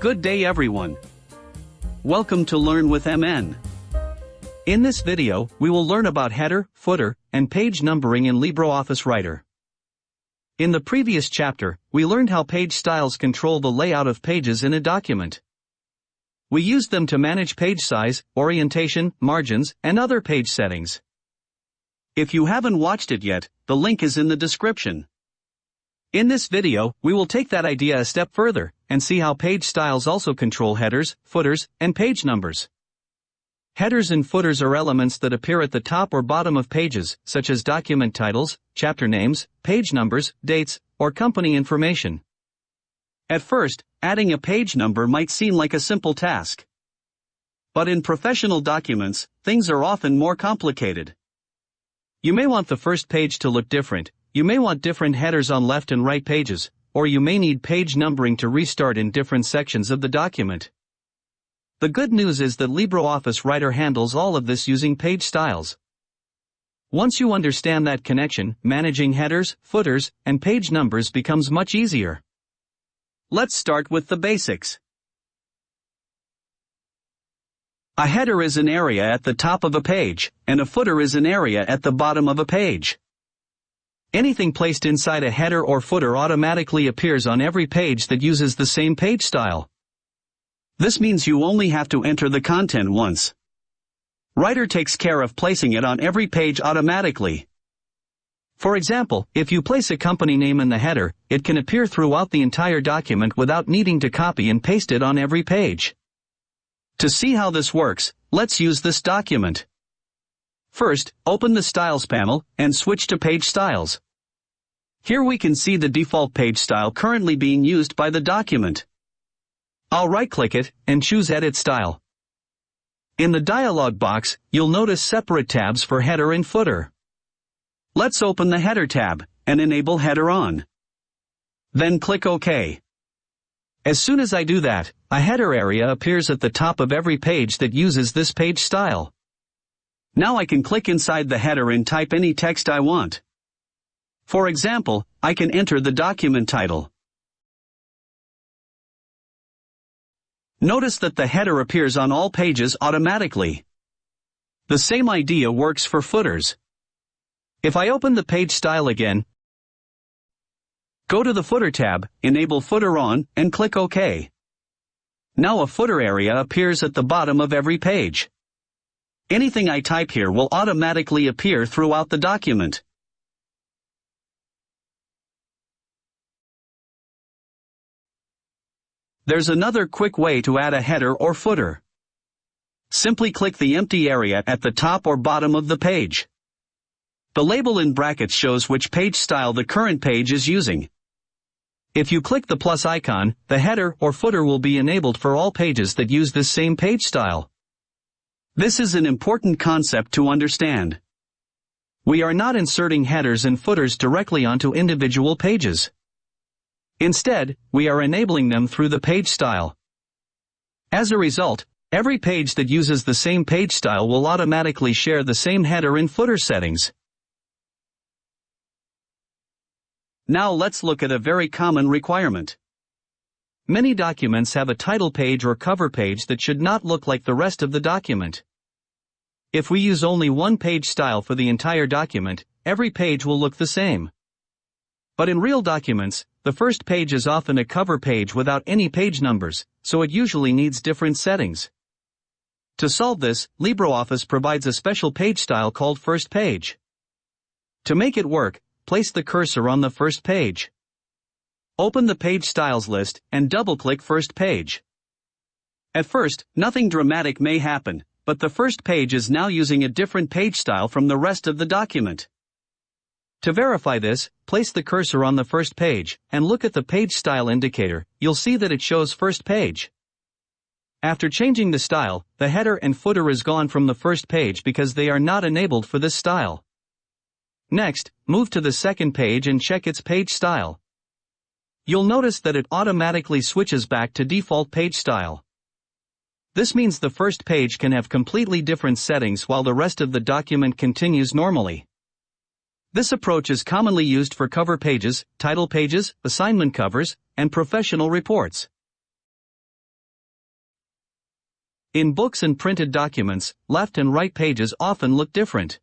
Good day everyone. Welcome to Learn with MN. In this video, we will learn about header, footer, and page numbering in LibreOffice Writer. In the previous chapter, we learned how page styles control the layout of pages in a document. We used them to manage page size, orientation, margins, and other page settings. If you haven't watched it yet, the link is in the description. In this video, we will take that idea a step further and see how page styles also control headers, footers, and page numbers. Headers and footers are elements that appear at the top or bottom of pages, such as document titles, chapter names, page numbers, dates, or company information. At first, adding a page number might seem like a simple task. But in professional documents, things are often more complicated. You may want the first page to look different, you may want different headers on left and right pages, or you may need page numbering to restart in different sections of the document. The good news is that LibreOffice Writer handles all of this using page styles. Once you understand that connection, managing headers, footers, and page numbers becomes much easier. Let's start with the basics. A header is an area at the top of a page, and a footer is an area at the bottom of a page. Anything placed inside a header or footer automatically appears on every page that uses the same page style. This means you only have to enter the content once. Writer takes care of placing it on every page automatically. For example, if you place a company name in the header, it can appear throughout the entire document without needing to copy and paste it on every page. To see how this works, let's use this document. First, open the Styles panel and switch to Page Styles. Here we can see the default page style currently being used by the document. I'll right-click it and choose Edit Style. In the dialog box, you'll notice separate tabs for header and footer. Let's open the Header tab and enable Header On. Then click OK. As soon as I do that, a header area appears at the top of every page that uses this page style. Now I can click inside the header and type any text I want. For example, I can enter the document title. Notice that the header appears on all pages automatically. The same idea works for footers. If I open the page style again, go to the Footer tab, enable Footer On, and click OK. Now a footer area appears at the bottom of every page. Anything I type here will automatically appear throughout the document. There's another quick way to add a header or footer. Simply click the empty area at the top or bottom of the page. The label in brackets shows which page style the current page is using. If you click the plus icon, the header or footer will be enabled for all pages that use this same page style. This is an important concept to understand. We are not inserting headers and footers directly onto individual pages. Instead, we are enabling them through the page style. As a result, every page that uses the same page style will automatically share the same header and footer settings. Now let's look at a very common requirement. Many documents have a title page or cover page that should not look like the rest of the document. If we use only one page style for the entire document, every page will look the same. But in real documents, the first page is often a cover page without any page numbers, so it usually needs different settings. To solve this, LibreOffice provides a special page style called First Page. To make it work, place the cursor on the first page. Open the Page Styles list and double-click First Page. At first, nothing dramatic may happen, but the first page is now using a different page style from the rest of the document. To verify this, place the cursor on the first page and look at the page style indicator. You'll see that it shows First Page. After changing the style, the header and footer is gone from the first page because they are not enabled for this style. Next, move to the second page and check its page style. You'll notice that it automatically switches back to default page style. This means the first page can have completely different settings while the rest of the document continues normally. This approach is commonly used for cover pages, title pages, assignment covers, and professional reports. In books and printed documents, left and right pages often look different.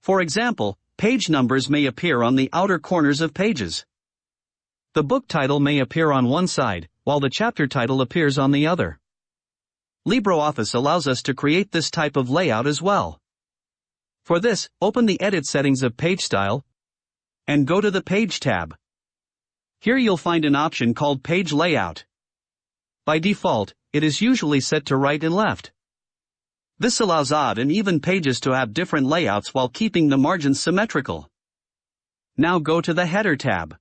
For example, page numbers may appear on the outer corners of pages. The book title may appear on one side, while the chapter title appears on the other. LibreOffice allows us to create this type of layout as well. For this, open the Edit settings of Page Style and go to the Page tab. Here you'll find an option called Page Layout. By default, it is usually set to right and left. This allows odd and even pages to have different layouts while keeping the margins symmetrical. Now go to the Header tab.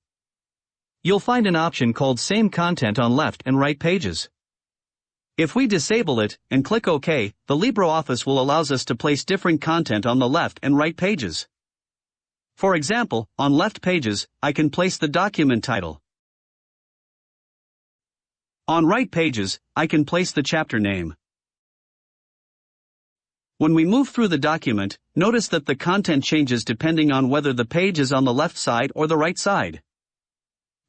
You'll find an option called Same Content on left and right pages. If we disable it and click OK, the LibreOffice will allow us to place different content on the left and right pages. For example, on left pages, I can place the document title. On right pages, I can place the chapter name. When we move through the document, notice that the content changes depending on whether the page is on the left side or the right side.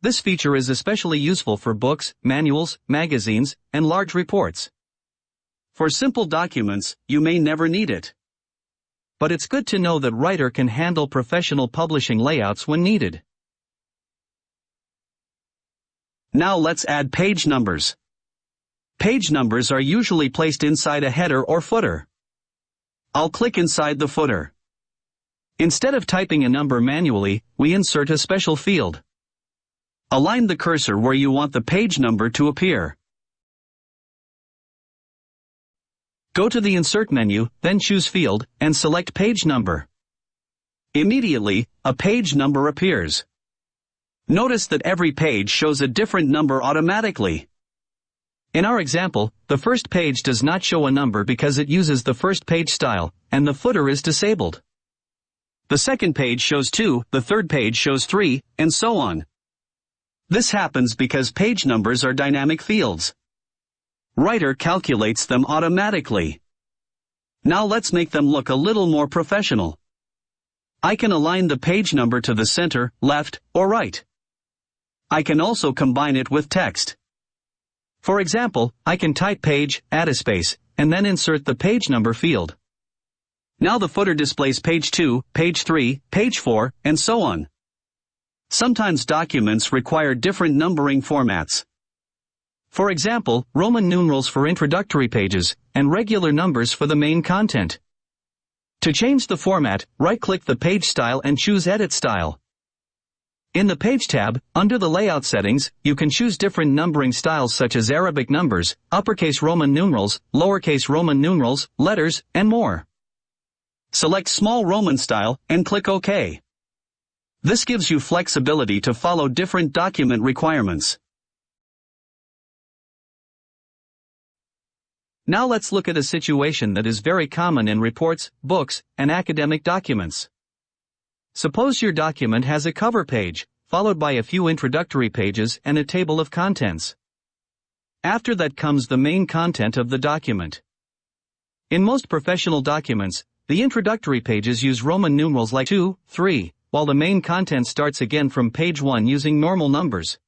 This feature is especially useful for books, manuals, magazines, and large reports. For simple documents, you may never need it. But it's good to know that Writer can handle professional publishing layouts when needed. Now let's add page numbers. Page numbers are usually placed inside a header or footer. I'll click inside the footer. Instead of typing a number manually, we insert a special field. Align the cursor where you want the page number to appear. Go to the Insert menu, then choose Field, and select Page Number. Immediately, a page number appears. Notice that every page shows a different number automatically. In our example, the first page does not show a number because it uses the first page style, and the footer is disabled. The second page shows 2, the third page shows 3, and so on. This happens because page numbers are dynamic fields. Writer calculates them automatically. Now let's make them look a little more professional. I can align the page number to the center, left, or right. I can also combine it with text. For example, I can type page, add a space, and then insert the page number field. Now the footer displays page 2, page 3, page 4, and so on. Sometimes documents require different numbering formats. For example, Roman numerals for introductory pages, and regular numbers for the main content. To change the format, right-click the page style and choose Edit Style. In the Page tab, under the Layout settings, you can choose different numbering styles such as Arabic numbers, uppercase Roman numerals, lowercase Roman numerals, letters, and more. Select Small Roman Style and click OK. This gives you flexibility to follow different document requirements. Now let's look at a situation that is very common in reports, books, and academic documents. Suppose your document has a cover page, followed by a few introductory pages and a table of contents. After that comes the main content of the document. In most professional documents, the introductory pages use Roman numerals like 2, 3, while the main content starts again from page 1 using normal numbers.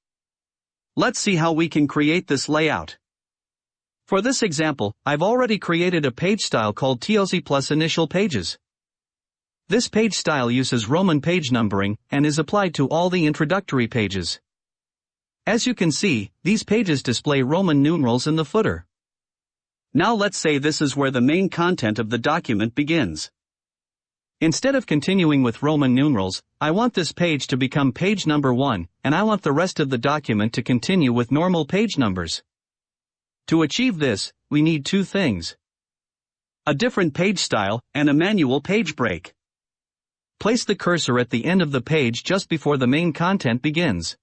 Let's see how we can create this layout. For this example, I've already created a page style called TOC plus Initial Pages. This page style uses Roman page numbering and is applied to all the introductory pages. As you can see, these pages display Roman numerals in the footer. Now let's say this is where the main content of the document begins. Instead of continuing with Roman numerals, I want this page to become page number 1, and I want the rest of the document to continue with normal page numbers. To achieve this, we need two things: a different page style and a manual page break. Place the cursor at the end of the page just before the main content begins.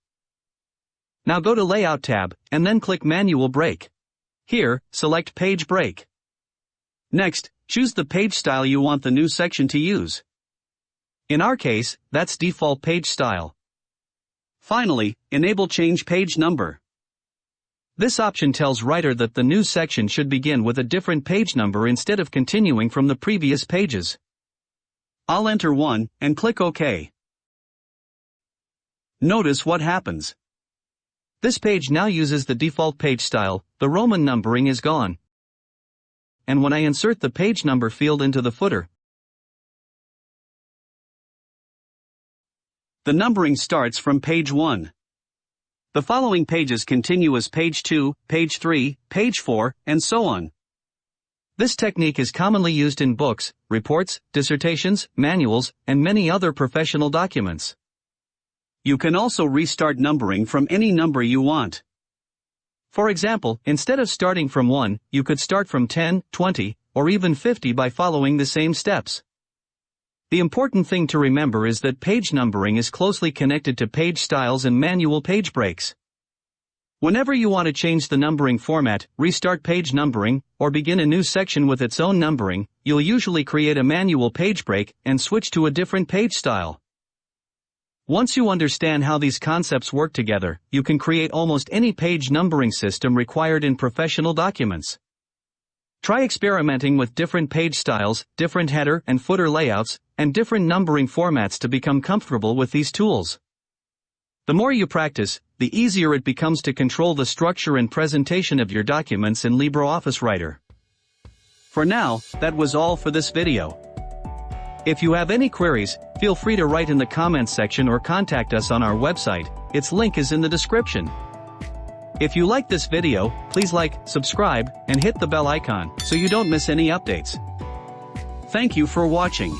Now go to Layout tab, and then click Manual Break. Here, select Page Break. Next, choose the page style you want the new section to use. In our case, that's default page style. Finally, enable Change Page Number. This option tells Writer that the new section should begin with a different page number instead of continuing from the previous pages. I'll enter 1 and click OK. Notice what happens. This page now uses the default page style, the Roman numbering is gone. and when I insert the page number field into the footer, the numbering starts from page 1. The following pages continue as page 2, page 3, page 4, and so on. This technique is commonly used in books, reports, dissertations, manuals, and many other professional documents. You can also restart numbering from any number you want. For example, instead of starting from 1, you could start from 10, 20, or even 50 by following the same steps. The important thing to remember is that page numbering is closely connected to page styles and manual page breaks. Whenever you want to change the numbering format, restart page numbering, or begin a new section with its own numbering, you'll usually create a manual page break and switch to a different page style. Once you understand how these concepts work together, you can create almost any page numbering system required in professional documents. Try experimenting with different page styles, different header and footer layouts, and different numbering formats to become comfortable with these tools. The more you practice, the easier it becomes to control the structure and presentation of your documents in LibreOffice Writer. For now, that was all for this video. If you have any queries, feel free to write in the comments section or contact us on our website. Its link is in the description. If you like this video, please like, subscribe, and hit the bell icon so you don't miss any updates. Thank you for watching.